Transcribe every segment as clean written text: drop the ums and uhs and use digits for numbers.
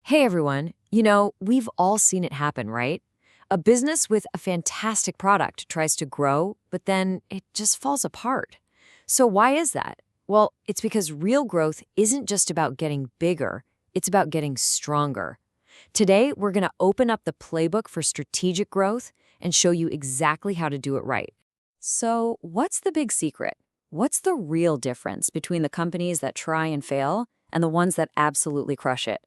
Hey everyone, we've all seen it happen, right? A business with a fantastic product tries to grow, but then it just falls apart. So why is that? Well, it's because real growth isn't just about getting bigger, it's about getting stronger. Today, we're going to open up the playbook for strategic growth and show you exactly how to do it right. So, what's the big secret? What's the real difference between the companies that try and fail and the ones that absolutely crush it?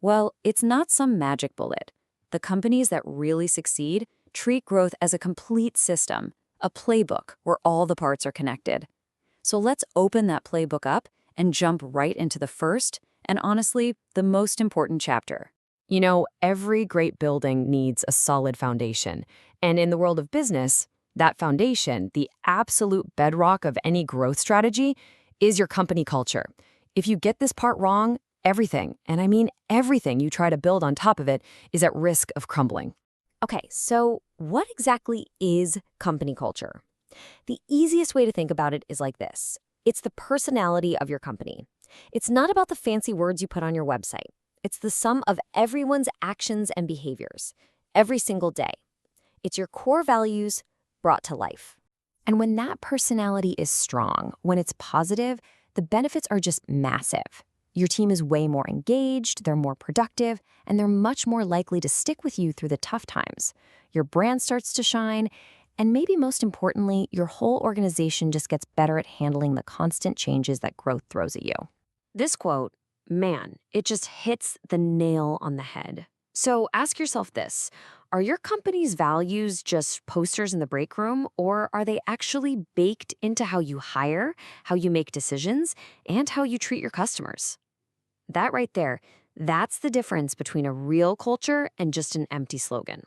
Well, it's not some magic bullet. The companies that really succeed treat growth as a complete system, a playbook where all the parts are connected. So let's open that playbook up and jump right into the first, and honestly, the most important chapter. Every great building needs a solid foundation. And in the world of business, that foundation, the absolute bedrock of any growth strategy, is your company culture. If you get this part wrong, everything, and I mean everything you try to build on top of it, is at risk of crumbling. Okay, so what exactly is company culture? The easiest way to think about it is like this. It's the personality of your company. It's not about the fancy words you put on your website. It's the sum of everyone's actions and behaviors, every single day. It's your core values brought to life. And when that personality is strong, when it's positive, the benefits are just massive. Your team is way more engaged, they're more productive, and they're much more likely to stick with you through the tough times. Your brand starts to shine, and maybe most importantly, your whole organization just gets better at handling the constant changes that growth throws at you. This quote, man, it just hits the nail on the head. So ask yourself this. Are your company's values just posters in the break room, or are they actually baked into how you hire, how you make decisions, and how you treat your customers? That right there, that's the difference between a real culture and just an empty slogan.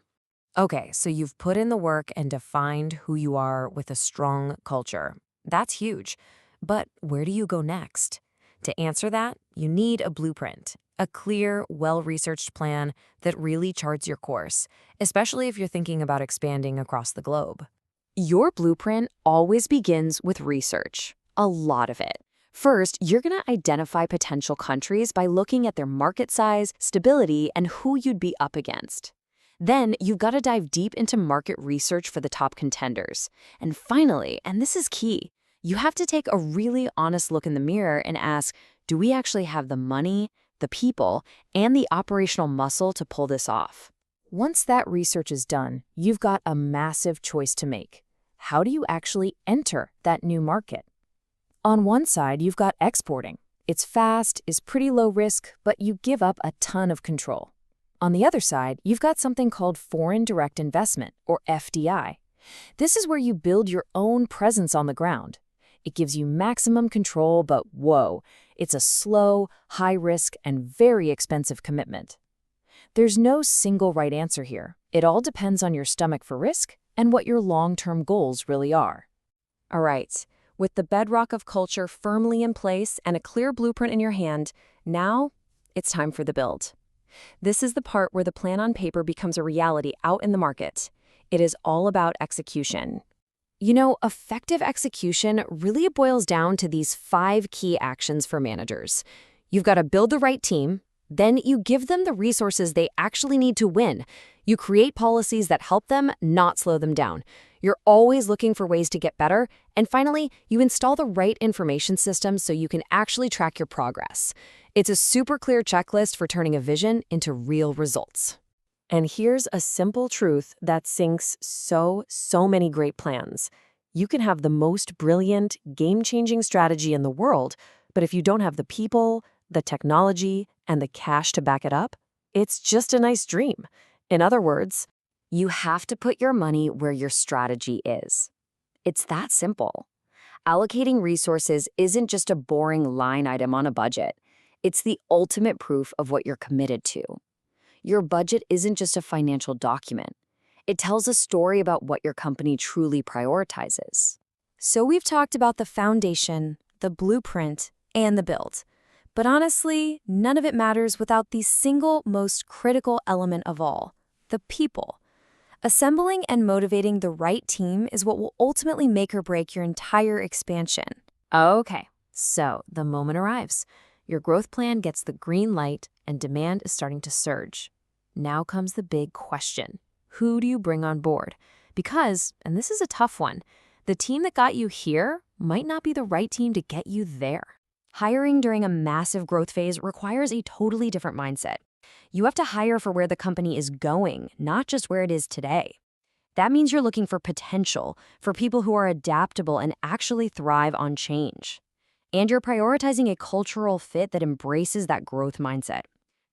Okay, so you've put in the work and defined who you are with a strong culture. That's huge. But where do you go next? To answer that, you need a blueprint, a clear, well-researched plan that really charts your course, especially if you're thinking about expanding across the globe. Your blueprint always begins with research, a lot of it. First, you're going to identify potential countries by looking at their market size, stability, and who you'd be up against. Then, you've got to dive deep into market research for the top contenders. And finally, and this is key, you have to take a really honest look in the mirror and ask, do we actually have the money, the people, and the operational muscle to pull this off? Once that research is done, you've got a massive choice to make. How do you actually enter that new market? On one side, you've got exporting. It's fast, is pretty low risk, but you give up a ton of control. On the other side, you've got something called foreign direct investment, or FDI. This is where you build your own presence on the ground. It gives you maximum control, but whoa, it's a slow, high-risk, and very expensive commitment. There's no single right answer here. It all depends on your stomach for risk and what your long-term goals really are. All right. With the bedrock of culture firmly in place and a clear blueprint in your hand, now it's time for the build. This is the part where the plan on paper becomes a reality out in the market. It is all about execution. Effective execution really boils down to these 5 key actions for managers. You've got to build the right team, then you give them the resources they actually need to win. You create policies that help them, not slow them down. You're always looking for ways to get better. And finally, you install the right information system so you can actually track your progress. It's a super clear checklist for turning a vision into real results. And here's a simple truth that sinks so many great plans. You can have the most brilliant, game-changing strategy in the world, but if you don't have the people, the technology, and the cash to back it up, it's just a nice dream. In other words, you have to put your money where your strategy is. It's that simple. Allocating resources isn't just a boring line item on a budget. It's the ultimate proof of what you're committed to. Your budget isn't just a financial document. It tells a story about what your company truly prioritizes. So we've talked about the foundation, the blueprint, and the build. But honestly, none of it matters without the single most critical element of all, the people. Assembling and motivating the right team is what will ultimately make or break your entire expansion. Okay, so the moment arrives. Your growth plan gets the green light, and demand is starting to surge. Now comes the big question. Who do you bring on board? Because, and this is a tough one, the team that got you here might not be the right team to get you there. Hiring during a massive growth phase requires a totally different mindset. You have to hire for where the company is going, not just where it is today. That means you're looking for potential, for people who are adaptable and actually thrive on change. And you're prioritizing a cultural fit that embraces that growth mindset.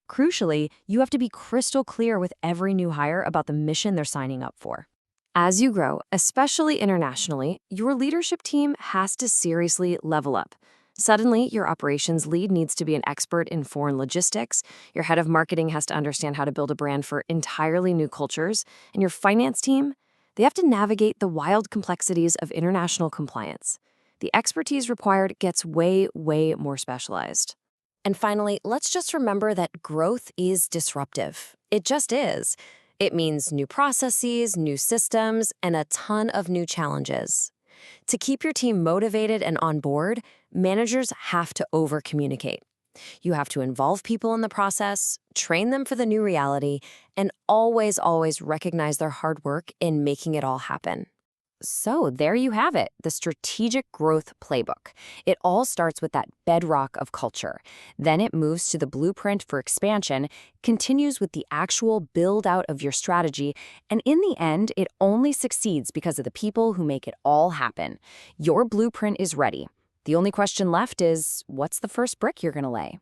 Crucially, you have to be crystal clear with every new hire about the mission they're signing up for. As you grow, especially internationally, your leadership team has to seriously level up. Suddenly, your operations lead needs to be an expert in foreign logistics, your head of marketing has to understand how to build a brand for entirely new cultures, and your finance team, they have to navigate the wild complexities of international compliance. The expertise required gets way, way more specialized. And finally, let's just remember that growth is disruptive. It just is. It means new processes, new systems, and a ton of new challenges. To keep your team motivated and on board, managers have to over-communicate. You have to involve people in the process, train them for the new reality, and always, always recognize their hard work in making it all happen. So there you have it, the strategic growth playbook. It all starts with that bedrock of culture. Then it moves to the blueprint for expansion, continues with the actual build-out of your strategy, and in the end, it only succeeds because of the people who make it all happen. Your blueprint is ready. The only question left is, what's the first brick you're going to lay?